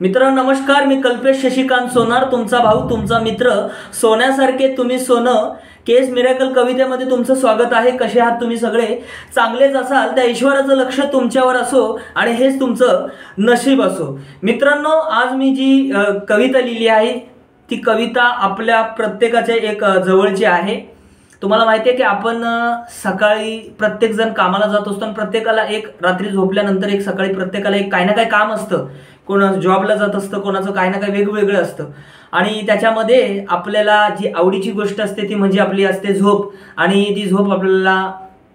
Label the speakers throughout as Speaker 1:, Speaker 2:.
Speaker 1: मित्रांनो नमस्कार, मी कल्पेश शशिकांत सोनार, तुमचा भाऊ, तुमचा मित्र. सोन्यासारखे तुम्ही सोनं केस मिरेकल कवितेमध्ये तुमचं स्वागत आहे. कसे आहात तुम्ही सगळे? चांगलेच असाल. त्या ईश्वराचं लक्ष तुमच्यावर असो आणि हेच तुमचं नशीब असो. मित्रांनो, आज मी जी कविता लिहिली आहे ती कविता आपल्या प्रत्येकाच्या एक जवळची आहे. तुम्हाला माहिती आहे की आपण सकाळी प्रत्येक जण कामाला जात असतो आणि प्रत्येकाला एक रात्री झोपल्यानंतर एक सकाळी प्रत्येकाला एक काही ना काही काम असतं. कोणाचं जॉबला जात असतं, कोणाचं काही ना काही वेगवेगळं असतं आणि त्याच्यामध्ये आपल्याला जी आवडीची गोष्ट असते ती म्हणजे आपली असते झोप. आणि ती झोप आपल्याला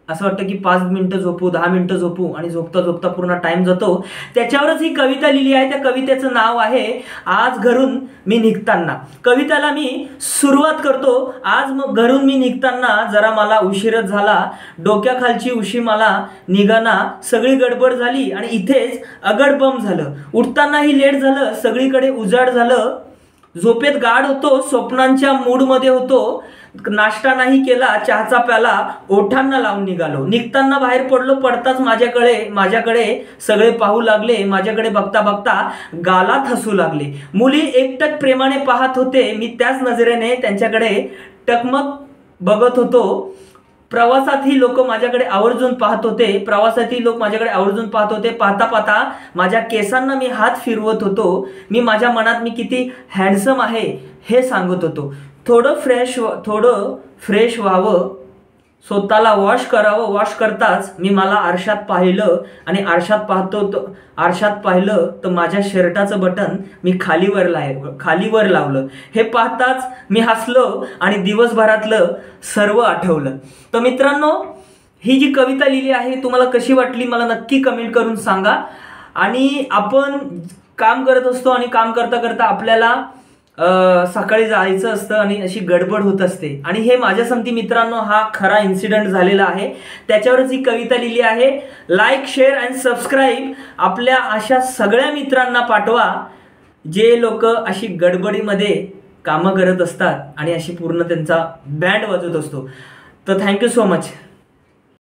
Speaker 1: असं वाटतं की 5 मिनिटं झोपू, 10 मिनिटं झोपू आणि झोपता झोपता पूर्ण टाइम जातो. त्याच्यावरच ही कविता लिहिली आहे. त्या कवितेचं नाव आहे आज घरून मी निघताना. कविताला मी सुरुवात करतो. आज मग घरून मी निघताना जरा मला उशीरच झाला, डोक्याखालची उशी मला निघाना, सगळी गडबड झाली आणि इथेच अगडबम झालं. उठतानाही लेट झालं, सगळीकडे उजाड झालं. झोपेत गाढ होतो, स्वप्नांच्या मूडमध्ये होतो. नाश्ता नाही केला, चहाचा प्याला ओठांना लावून निघालो. निघताना बाहेर पडलो, पडताच माझ्याकडे सगळे पाहू लागले. माझ्याकडे बघता बघता गालात हसू लागले. मुली एकटक प्रेमाने पाहत होते, मी त्याच नजरेने त्यांच्याकडे टकमक बघत होतो. प्रवासातही लोक माझ्याकडे आवर्जून पाहत होते. पाहता पाहता माझ्या केसांना मी हात फिरवत होतो. मी माझ्या मनात मी किती हँडसम आहे हे सांगत होतो. थोडं फ्रेश व्हावं, स्वतःला वॉश करावं. वॉश करताच मी मला आरशात पाहिलं आणि आरशात पाहिलं तर माझ्या शर्टाचं बटन मी खालीवर लावलं. हे पाहताच मी हसलो आणि दिवसभरातलं सर्व आठवलं. तर मित्रांनो, ही जी कविता लिहिली आहे तुम्हाला कशी वाटली मला नक्की कमेंट करून सांगा. आणि आपण काम करत असतो आणि काम करता करता आपल्याला सकाळी जायचं असतं आणि अशी गडबड होत असते. आणि हे माझ्या संगती मित्रांनो हा खरा इन्सिडेंट झालेला आहे. त्याच्यावरच ही कविता लिहिली आहे. लाईक, शेअर अँड सबस्क्राईब आपल्या अशा सगळ्या मित्रांना पाठवा जे लोक अशी गडबडीमध्ये कामं करत असतात आणि अशी पूर्ण त्यांचा बँड वाजवत असतो. तर थँक्यू सो मच.